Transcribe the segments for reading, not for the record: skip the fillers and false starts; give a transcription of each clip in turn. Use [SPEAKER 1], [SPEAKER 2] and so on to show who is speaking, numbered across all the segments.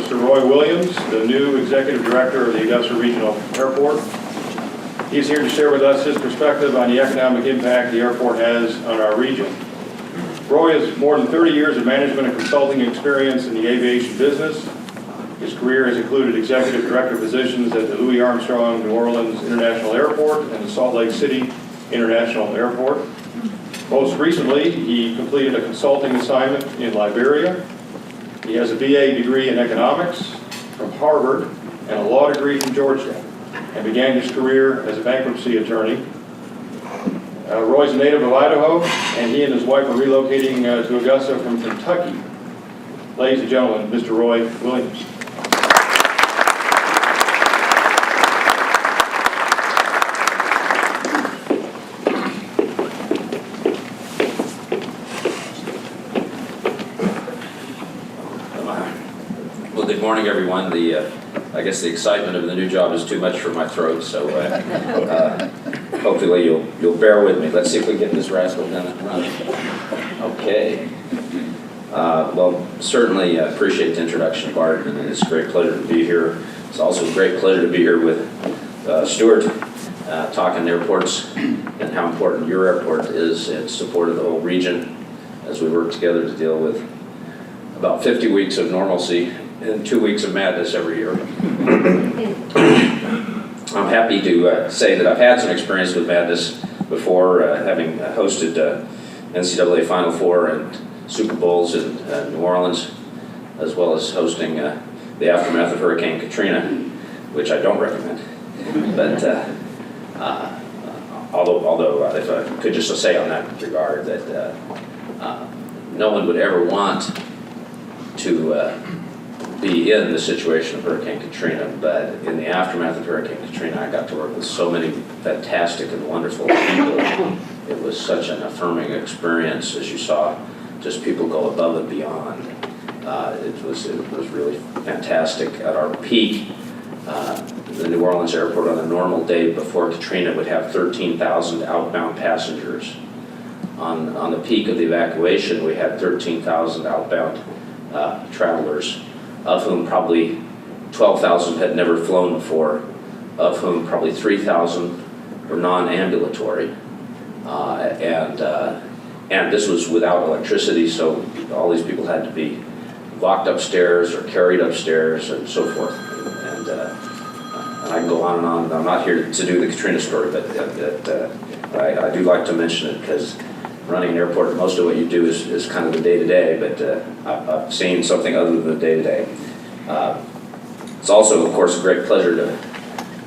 [SPEAKER 1] Mr. Roy Williams, the new Executive Director of the Augusta Regional Airport. He's here to share with us his perspective on the economic impact the airport has on our region. Roy has more than 30 years of management and consulting experience in the aviation business. His career has included executive director positions at the Louis Armstrong New Orleans International Airport and the Salt Lake City International Airport. Most recently, he completed a consulting assignment in Liberia. He has a BA degree in economics from Harvard and a law degree from Georgetown, and began his career as a bankruptcy attorney. Roy's a native of Idaho, and he and his wife are relocating to Augusta from Kentucky. Ladies and gentlemen, Mr. Roy Williams.
[SPEAKER 2] Well, good morning, everyone. I guess the excitement of the new job is too much for my throat, so hopefully you'll bear with me. Let's see if we get this rascal done and running. Okay. Well, certainly appreciate the introduction, Bart, and it's a great pleasure to be here. It's also a great pleasure to be here with Stuart, talking airports and how important your airport is in support of the whole region as we work together to deal with about 50 weeks of normalcy and 2 weeks of madness every year. I'm happy to say that I've had some experience with madness before, having hosted NCAA Final Four and Super Bowls in New Orleans, as well as hosting the aftermath of Hurricane Katrina, which I don't recommend. But although if I could just say on that regard that no one would ever want to be in the situation of Hurricane Katrina, but in the aftermath of Hurricane Katrina, I got to work with so many fantastic and wonderful people. It was such an affirming experience, as you saw, just people go above and beyond. It was really fantastic. At our peak, the New Orleans airport on a normal day before Katrina would have 13,000 outbound passengers. On the peak of the evacuation, we had 13,000 outbound travelers, of whom probably 12,000 had never flown before, of whom probably 3,000 were non-ambulatory. And this was without electricity, so all these people had to be locked upstairs or carried upstairs and so forth. And I can go on and on. I'm not here to do the Katrina story, but I do like to mention it because running an airport, most of what you do is kind of the day-to-day, but I've seen something other than the day-to-day. It's also, of course, a great pleasure to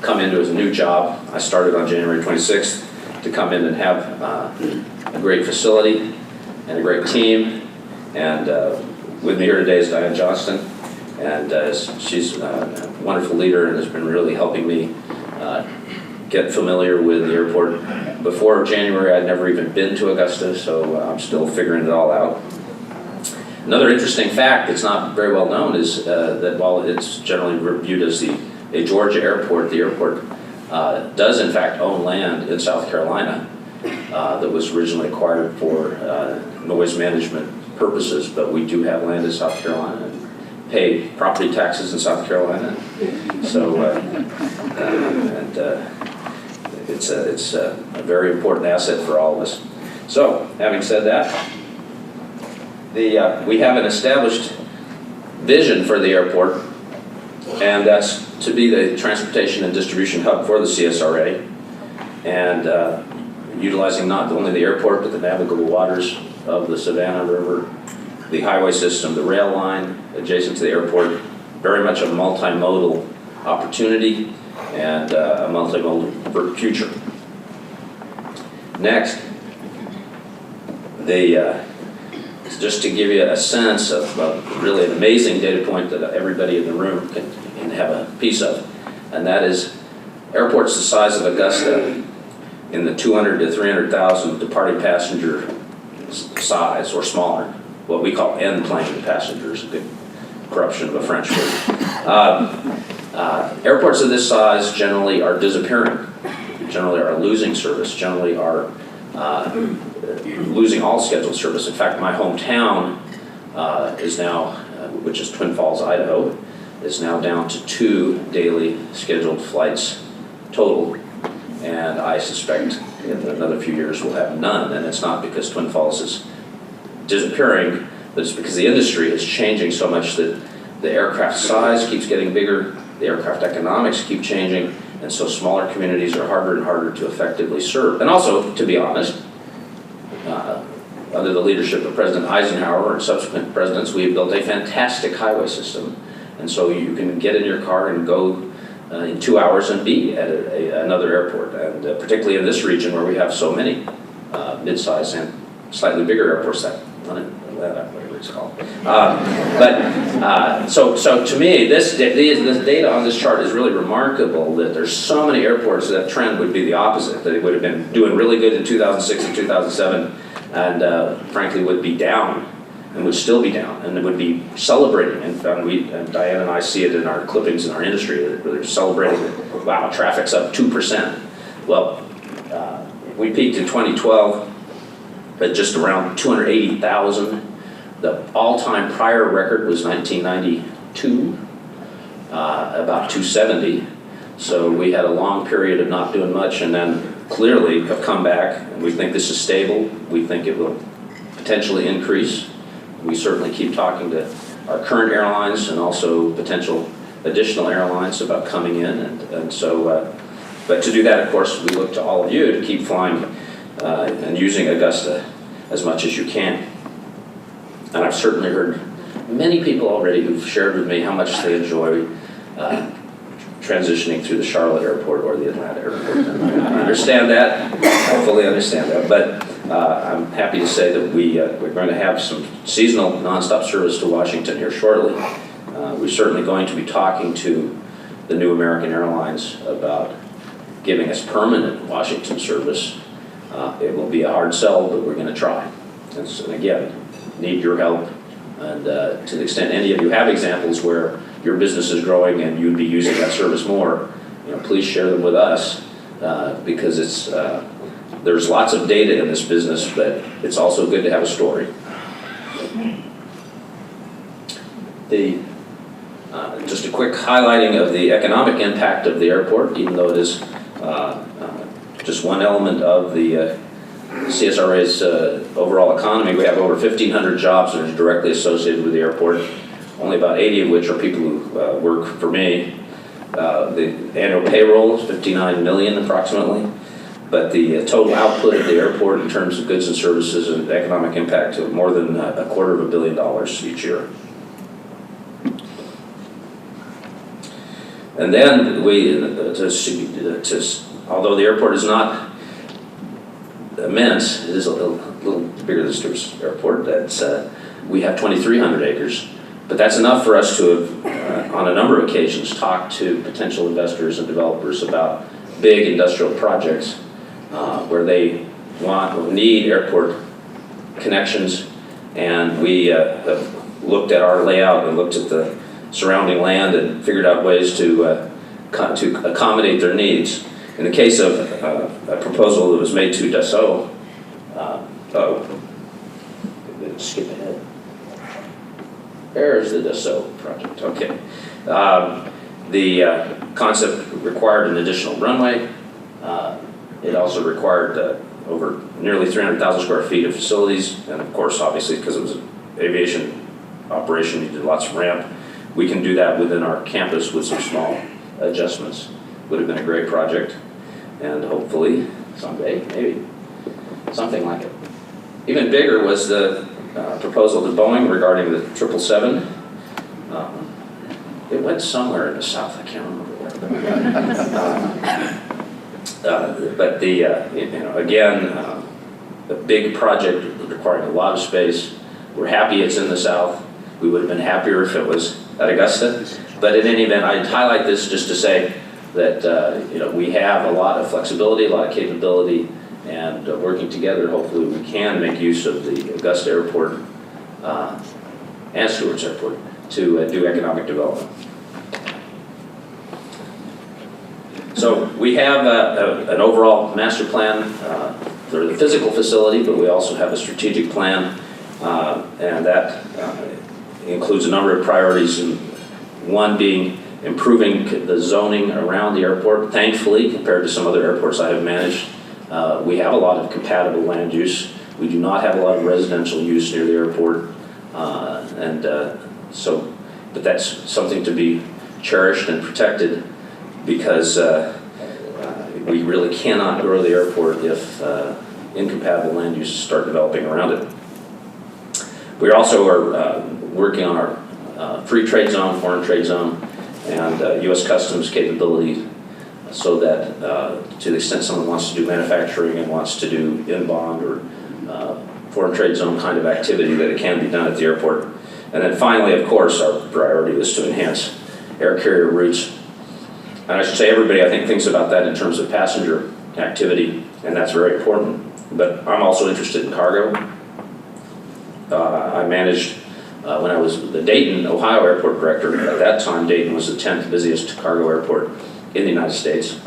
[SPEAKER 2] come into as a new job. I started on January 26th to come in and have a great facility and a great team. And with me here today is Diane Johnston, and she's a wonderful leader and has been really helping me get familiar with the airport. Before January, I'd never even been to Augusta, so I'm still figuring it all out. Another interesting fact that's not very well known is that while it's generally viewed as a Georgia airport, the airport does in fact own land in South Carolina that was originally acquired for noise management purposes, but we do have land in South Carolina and pay property taxes in South Carolina. So, it's a very important asset for all of us. So, having said that, we have an established vision for the airport, and that's to be the transportation and distribution hub for the CSRA, and utilizing not only the airport but the navigable waters of the Savannah River, the highway system, the rail line adjacent to the airport, very much a multimodal opportunity and a multimodal future. Next, just to give you a sense of really an amazing data point that everybody in the room can have a piece of, and that is airports the size of Augusta in the 200 to 300,000 departing passenger size or smaller, what we call end-plane passengers, a good corruption of a French word. Airports of this size generally are disappearing, generally are losing service, generally are losing all scheduled service. In fact, my hometown is now, which is Twin Falls, Idaho, is now down to 2 daily scheduled flights total. And I suspect in another few years we'll have none. And it's not because Twin Falls is disappearing, but it's because the industry is changing so much that the aircraft size keeps getting bigger, the aircraft economics keep changing, and so smaller communities are harder and harder to effectively serve. And also, to be honest, under the leadership of President Eisenhower and subsequent presidents, we have built a fantastic highway system. And so you can get in your car and go in 2 hours and be at another airport. And particularly in this region where we have so many mid-size and slightly bigger airports, that whatever it's called. So to me, this data on this chart is really remarkable, that there's so many airports that trend would be the opposite, that it would have been doing really good in 2006 and 2007, and frankly would be down, and would still be down, and it would be celebrating. And Diane and I see it in our clippings in our industry, where they're celebrating that, wow, traffic's up 2%. Well, we peaked in 2012 at just around 280,000. The all-time prior record was 1992, about 270. So we had a long period of not doing much, and then clearly have come back, and we think this is stable. We think it will potentially increase. We certainly keep talking to our current airlines and also potential additional airlines about coming in, and so, but to do that, of course, we look to all of you to keep flying and using Augusta as much as you can. And I've certainly heard many people already who've shared with me how much they enjoy transitioning through the Charlotte airport or the Atlanta airport. And I understand that, I fully understand that, but I'm happy to say that we're going to have some seasonal nonstop service to Washington here shortly. We're certainly going to be talking to the new American Airlines about giving us permanent Washington service. It will be a hard sell, but we're going to try. And again, need your help, and to the extent any of you have examples where your business is growing and you'd be using that service more, please share them with us, because it's there's lots of data in this business, but it's also good to have a story. Just a quick highlighting of the economic impact of the airport, even though it is just one element of the CSRA's overall economy. We have over 1,500 jobs that are directly associated with the airport, only about 80 of which are people who work for me. The annual payroll is $59 million approximately, but the total output of the airport in terms of goods and services and economic impact of more than $250 million each year. And then although the airport is not immense, it is a little bigger than Stewart's Airport. We have 2,300 acres, but that's need for us to have, on a number of occasions, talked to potential investors and developers about big industrial projects where they need airport connections, and we have looked at our layout and looked at the surrounding land and figured out ways to accommodate their needs. In the case of a proposal that was made to Dassault, skip ahead. There's the Dassault project, okay. The concept required an additional runway. It also required over nearly 300,000 square feet of facilities, and of course, obviously, because it was an aviation operation, you did lots of ramp. We can do that within our campus with some small adjustments. Would have been a great project, and hopefully someday, maybe, something like it. Even bigger was the proposal to Boeing regarding the 777. It went somewhere in the south, I can't remember where. But again, a big project requiring a lot of space. We're happy it's in the south. We would have been happier if it was at Augusta. But in any event, I'd highlight this just to say that we have a lot of flexibility, a lot of capability, and working together, hopefully we can make use of the Augusta Airport and Stewart's Airport to do economic development. So we have an overall master plan for the physical facility, but we also have a strategic plan, and that includes a number of priorities, One being improving the zoning around the airport. Thankfully, compared to some other airports I have managed, we have a lot of compatible land use. We do not have a lot of residential use near the airport. But that's something to be cherished and protected, because we really cannot grow the airport if incompatible land uses start developing around it. We also are working on our free trade zone, foreign trade zone, and U.S. Customs capability, so that to the extent someone wants to do manufacturing and wants to do in-bond or foreign trade zone kind of activity, that it can be done at the airport. And then finally, of course, our priority is to enhance air carrier routes. And I should say everybody, I think, thinks about that in terms of passenger activity, and that's very important. But I'm also interested in cargo. I managed, when I was the Dayton, Ohio airport director, at that time Dayton was the 10th busiest cargo airport in the United States.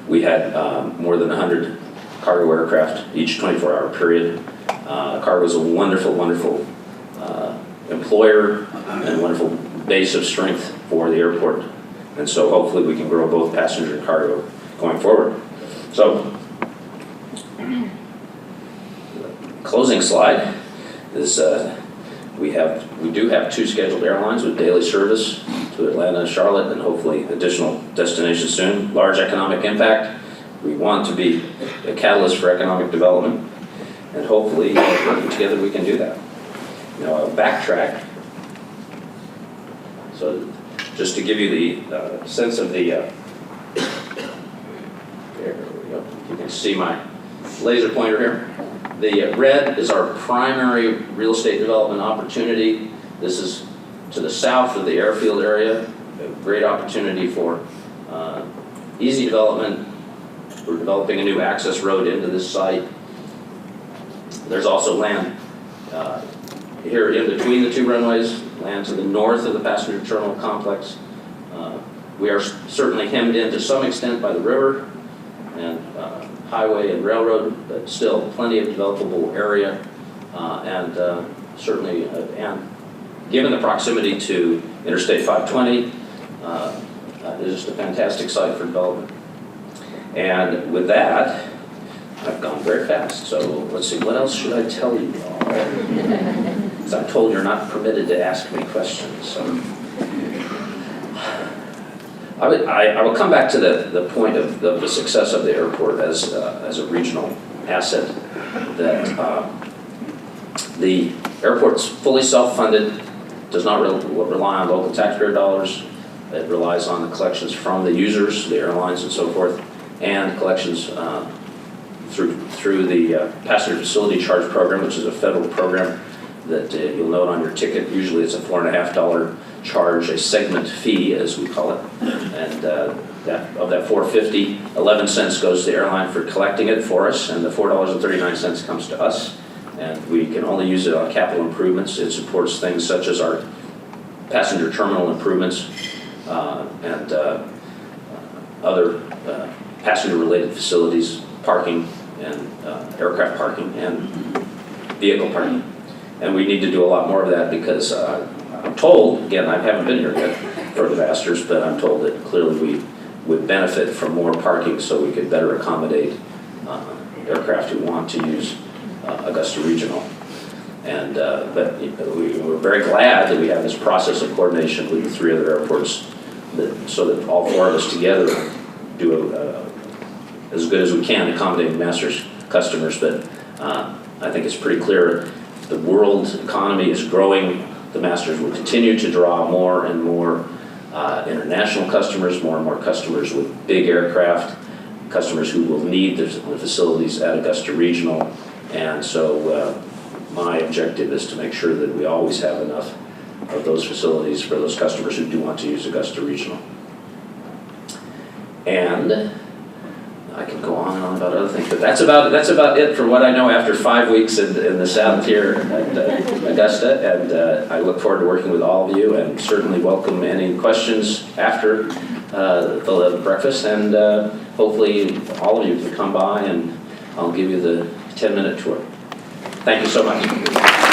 [SPEAKER 2] We had more than 100 cargo aircraft each 24-hour period. Cargo is a wonderful, wonderful employer and a wonderful base of strength for the airport. And so hopefully we can grow both passenger and cargo going forward. So, closing slide is we do have 2 scheduled airlines with daily service to Atlanta and Charlotte, and hopefully additional destinations soon. Large economic impact. We want to be a catalyst for economic development, and hopefully working together we can do that. Now I'll backtrack. So just to give you the sense of the, there we go. You can see my laser pointer here. The red is our primary real estate development opportunity. This is to the south of the airfield area. A great opportunity for easy development. We're developing a new access road into this site. There's also land here in between the 2 runways, land to the north of the passenger terminal complex. We are certainly hemmed in to some extent by the river and highway and railroad, but still plenty of developable area, and certainly, and given the proximity to Interstate 520, it is just a fantastic site for development. And with that, I've gone very fast, so let's see, what else should I tell you all? Because I'm told you're not permitted to ask me questions, so. I will come back to the point of the success of the airport as a regional asset, that the airport's fully self-funded, does not rely on local taxpayer dollars. It relies on the collections from the users, the airlines and so forth, and collections through the passenger facility charge program, which is a federal program that you'll note on your ticket. Usually it's a $4.50 charge, a segment fee as we call it, and of that $4.50, 11 cents goes to the airline for collecting it for us, and the $4.39 comes to us, and we can only use it on capital improvements. It supports things such as our passenger terminal improvements and other passenger-related facilities, parking and aircraft parking and vehicle parking. And we need to do a lot more of that, because I'm told, again, I haven't been here yet for the Masters, but I'm told that clearly we would benefit from more parking so we could better accommodate aircraft who want to use Augusta Regional. And but we're very glad that we have this process of coordination with the 3 other airports, so that all 4 of us together do as good as we can accommodating Masters customers. But I think it's pretty clear the world economy is growing. The Masters will continue to draw more and more international customers, more and more customers with big aircraft, customers who will need the facilities at Augusta Regional. And so my objective is to make sure that we always have enough of those facilities for those customers who do want to use Augusta Regional. And I can go on and on about other things, but that's about it for what I know after 5 weeks in the South here at Augusta. And I look forward to working with all of you, and certainly welcome any questions after the breakfast. And hopefully all of you can come by, and I'll give you the 10-minute tour. Thank you so much.